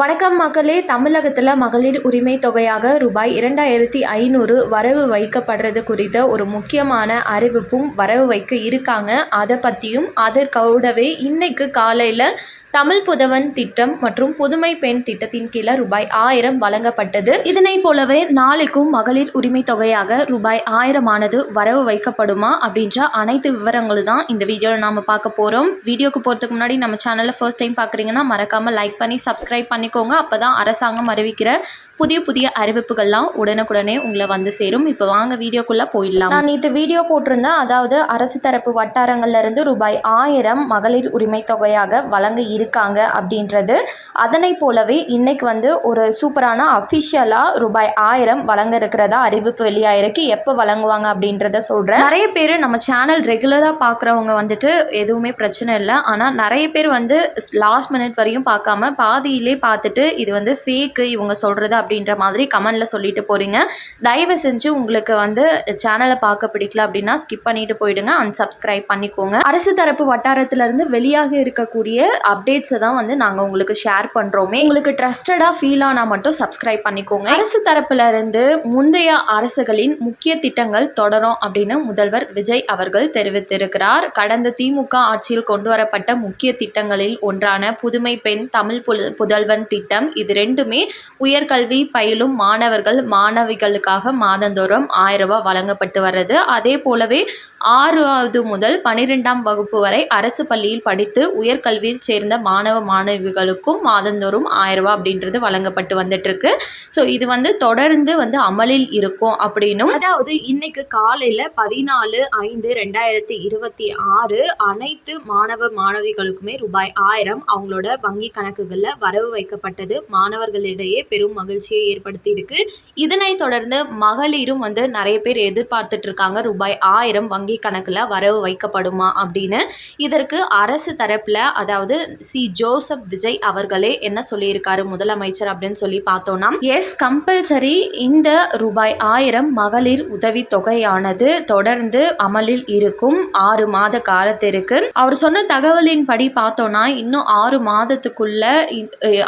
வணக்கம் மக்களே. தமிழகத்தில் மகளிர் உரிமை தொகையாக ரூபாய் 2500 வரவு வைக்கப்படுறது குறித்த ஒரு முக்கியமான அறிவிப்பும் வரவு வைக்க இருக்காங்க. அதை பற்றியும் அதற்கூடவே இன்னைக்கு காலையில் தமிழ் புதவன் திட்டம் மற்றும் புதுமை பெண் திட்டத்தின் கீழே ரூபாய் 1000 வழங்கப்பட்டது. இதனை போலவே நாளைக்கும் மகளிர் உரிமை தொகையாக ரூபாய் 1000 வரவு வைக்கப்படுமா அப்படின்ற அனைத்து விவரங்களும் தான் இந்த வீடியோவில் நாம் பார்க்க போகிறோம். வீடியோக்கு போகிறதுக்கு முன்னாடி நம்ம சேனலை ஃபர்ஸ்ட் டைம் பார்க்குறீங்கன்னா மறக்காமல் லைக் பண்ணி சப்ஸ்கிரைப் பண்ணிக்கோங்க. அப்போ தான் அரசாங்கம் அறிவிக்கிற புதிய அறிவிப்புகள்லாம் உடனுக்குடனே உங்களை வந்து சேரும். இப்போ வாங்க வீடியோக்குள்ளே போயிடலாம். நான் நேற்று வீடியோ போட்டிருந்தேன். அதாவது அரசு தரப்பு வட்டாரங்கள்லேருந்து ரூபாய் 1000 மகளிர் உரிமை தொகையாக வழங்க இருக்காங்க அப்படின்றது. அதனை போலவே இன்னைக்கு வந்து ஒரு சூப்பரான அஃபிஷியலாக ரூபாய் 1000 வழங்க இருக்கிறதா அறிவிப்பு வெளியாயிருக்கு. எப்போ வழங்குவாங்க அப்படின்றத சொல்கிறேன். நிறைய பேர் நம்ம சேனல் ரெகுலராக பார்க்குறவங்க வந்துட்டு எதுவுமே பிரச்சனை இல்லை. ஆனால் நிறைய பேர் வந்து லாஸ்ட் மினிட் வரையும் பார்க்காம பாதியிலே பார்த்துட்டு இது வந்து ஃபேக்கு இவங்க சொல்கிறது அப்படின்ற மாதிரி கமெண்டில் சொல்லிட்டு போகிறீங்க. தயவு செஞ்சு உங்களுக்கு வந்து சேனலை பார்க்க பிடிக்கல அப்படின்னா ஸ்கிப் பண்ணிட்டு போயிடுங்க, அன்சப்ஸ்கிரைப் பண்ணிக்கோங்க. அரசு தரப்பு வட்டாரத்திலிருந்து வெளியாக இருக்கக்கூடிய அப்டேட்ஸை தான் வந்து நாங்கள் உங்களுக்கு ஷேர் பண்ணுறோமே. உங்களுக்கு ட்ரஸ்டடாக ஃபீல் ஆனால் மட்டும் சப்ஸ்கிரைப் பண்ணிக்கோங்க. அரசு தரப்புல இருந்து முந்தைய அரசுகளின் முக்கிய திட்டங்கள் தொடரும் அப்படின்னு முதல்வர் விஜய் அவர்கள் தெரிவித்திருக்கிறார். கடந்த திமுக ஆட்சியில் கொண்டு வரப்பட்ட முக்கிய திட்டங்களில் ஒன்றான புதுமை பெண் தமிழ் புதல்வன் திட்டம், இது ரெண்டுமே உயர்கல்வி பயிலும் மாணவிகளுக்காக மாதந்தோறும் 1000 ரூபாய் வழங்கப்பட்டு வர்றது. அதே போலவே 6வது முதல் 12ஆம் வகுப்பு வரை அரசு பள்ளியில் படித்து உயர்கல்வியில் சேர்ந்த மாணவிகளுக்கும் மாதந்தோறும் 1000 ரூபாய் அப்படின்றது வழங்கப்பட்டு வந்துட்டு இருக்கு. ஸோ இது வந்து தொடர்ந்து வந்து அமலில் இருக்கும் அப்படின்னும், அதாவது இன்னைக்கு காலையில் 14/5/2026 அனைத்து மாணவிகளுக்குமே ரூபாய் 1000 அவங்களோட வங்கி கணக்குகளில் வரவு வைக்கப்பட்டது மாணவர்களிடையே பெரும் மகிழ்ச்சியை ஏற்படுத்தி இருக்கு. இதனை தொடர்ந்து மகளிரும் வந்து நிறைய பேர் எதிர்பார்த்துட்டு இருக்காங்க ரூபாய் 1000 வங்கி கணக்குல வரவு வைக்கப்படுமா அப்படின்னு. இதற்கு அரசு தரப்புல அதாவது ஜோசப் விஜய் அவர்களே என்ன சொல்லியிருக்காரு முதலமைச்சர் அப்படின்னு சொல்லி பார்த்தோம்னா, எஸ் கம்பல்சரி இந்த ரூபாய் 1000 மகளிர் உதவி தொகையானது தொடர்ந்து அமலில் இருக்கும் 6 மாத காலத்திற்கு. அவர் சொன்ன தகவலின்படி பார்த்தோம்னா இன்னும் 6 மாதத்துக்குள்ள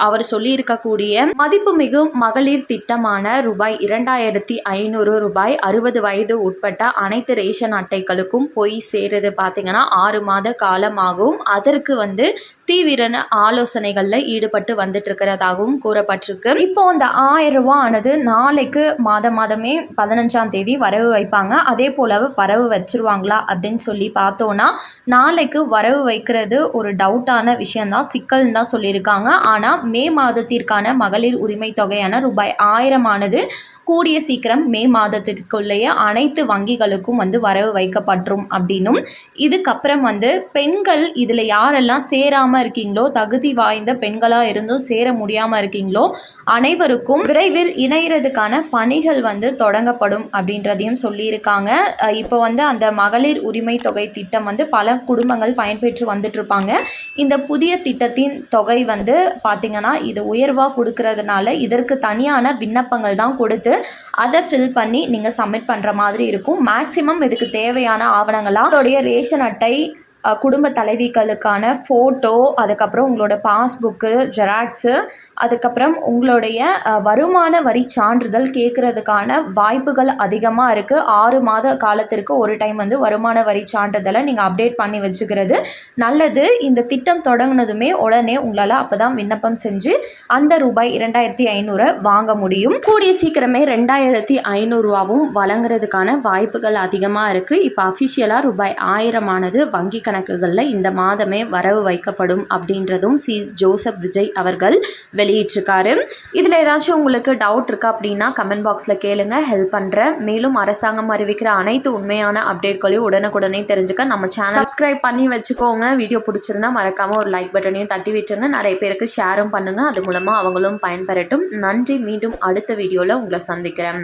அவர் சொல்லியிருக்கக்கூடிய மதிப்புமிகு மகளிர் திட்டமான ரூபாய் 2500 ரூபாய் 60 வயது உட்பட்ட அனைத்து ரேஷன் அட்டைகளுக்கும் போய் சேருது பார்த்தீங்கன்னா 6 மாத காலமாகவும் அதற்கு வந்து தீவிர ஆலோசனைகளில் ஈடுபட்டு வந்துட்டு இருக்கிறதாகவும் கூறப்பட்டிருக்கு. இப்போ அந்த 1000 ரூபாய் ஆனது நாளைக்கு மாதமே 15ஆம் தேதி வரவு வைப்பாங்க. அதே போல வரவு வச்சிருவாங்களா அப்படின்னு சொல்லி பார்த்தோன்னா நாளைக்கு வரவு வைக்கிறது ஒரு டவுட்டான விஷயம்தான், சிக்கல்னு தான் சொல்லியிருக்காங்க. ஆனால் மே மாதத்திற்கான மகளிர் உரிமை தொகையான ரூபாய் 1000 ஆனது கூடிய சீக்கிரம் மே மாதத்திற்குள்ளேயே அனைத்து வங்கிகளுக்கும் வந்து வரவு வைக்கப்பட்டுரும் அப்படின்னும், இதுக்கப்புறம் வந்து பெண்கள் இதில் யாரெல்லாம் சேராமல் இருக்கீங்களோ, தகுதி வாய்ந்த பெண்களாக இருந்தும் சேர முடியாமல் இருக்கீங்களோ அனைவருக்கும் விரைவில் இணைகிறதுக்கான பணிகள் வந்து தொடங்கப்படும் அப்படின்றதையும் சொல்லியிருக்காங்க. இப்போ வந்து அந்த மகளிர் உரிமை தொகை திட்டம் வந்து பல குடும்பங்கள் பயன்பெற்று வந்துட்டு இருப்பாங்க. இந்த புதிய திட்டத்தின் தொகை வந்து பார்த்திங்கன்னா இது உயர்வாக கொடுக்கறதுனால இதற்கு தனியான விண்ணப்பங்கள் தான் கொடுத்து அதை ஃபில் பண்ணி நீங்கள் சப்மிட் பண்ணுற மாதிரி இருக்கும். மேக்ஸிமம் இதுக்கு தேவையான ஆவணங்களாக உங்களுடைய ரேஷன் அட்டை, குடும்ப தலைவிகளுக்கான ஃபோட்டோ, அதுக்கப்புறம் உங்களோட பாஸ்புக்கு ஜெராக்ஸு, அதுக்கப்புறம் உங்களுடைய வருமான வரி சான்றிதழ் கேட்குறதுக்கான வாய்ப்புகள் அதிகமாக இருக்குது. 6 மாத காலத்திற்கு ஒரு டைம் வந்து வருமான வரி சான்றிதழை நீங்கள் அப்டேட் பண்ணி வச்சுக்கிறது நல்லது. இந்த திட்டம் தொடங்கினதுமே உடனே உங்களால் அப்போ தான் விண்ணப்பம் செஞ்சு அந்த ரூபாய் 2500 வாங்க முடியும். கூடிய சீக்கிரமே 2500 ரூபாவும் வழங்குறதுக்கான வாய்ப்புகள் அதிகமாக இருக்குது. இப்போ அஃபிஷியலாக ரூபாய் 1000 ஆனது வங்கி கணக்குகளில் இந்த மாதமே வரவு வைக்கப்படும் அப்படின்றதும் ஜோசப் விஜய் அவர்கள் வெளியிட்டிருக்காரு. இதில் ஏதாச்சும் உங்களுக்கு டவுட் இருக்கா அப்படின்னா கமெண்ட் பாக்ஸில் கேளுங்க, ஹெல்ப் பண்ணுறேன். மேலும் அரசாங்கம் அறிவிக்கிற அனைத்து உண்மையான அப்டேட்களையும் உடனுக்குடனே தெரிஞ்சுக்க நம்ம சேனல் சப்ஸ்கிரைப் பண்ணி வச்சுக்கோங்க. வீடியோ பிடிச்சிருந்தா மறக்காமல் ஒரு லைக் பட்டனையும் தட்டி விட்டுருங்க. நிறைய பேருக்கு ஷேரும் பண்ணுங்கள், அது மூலமாக அவங்களும் பயன்பெறட்டும். நன்றி. மீண்டும் அடுத்த வீடியோவில் உங்களை சந்திக்கிறேன்.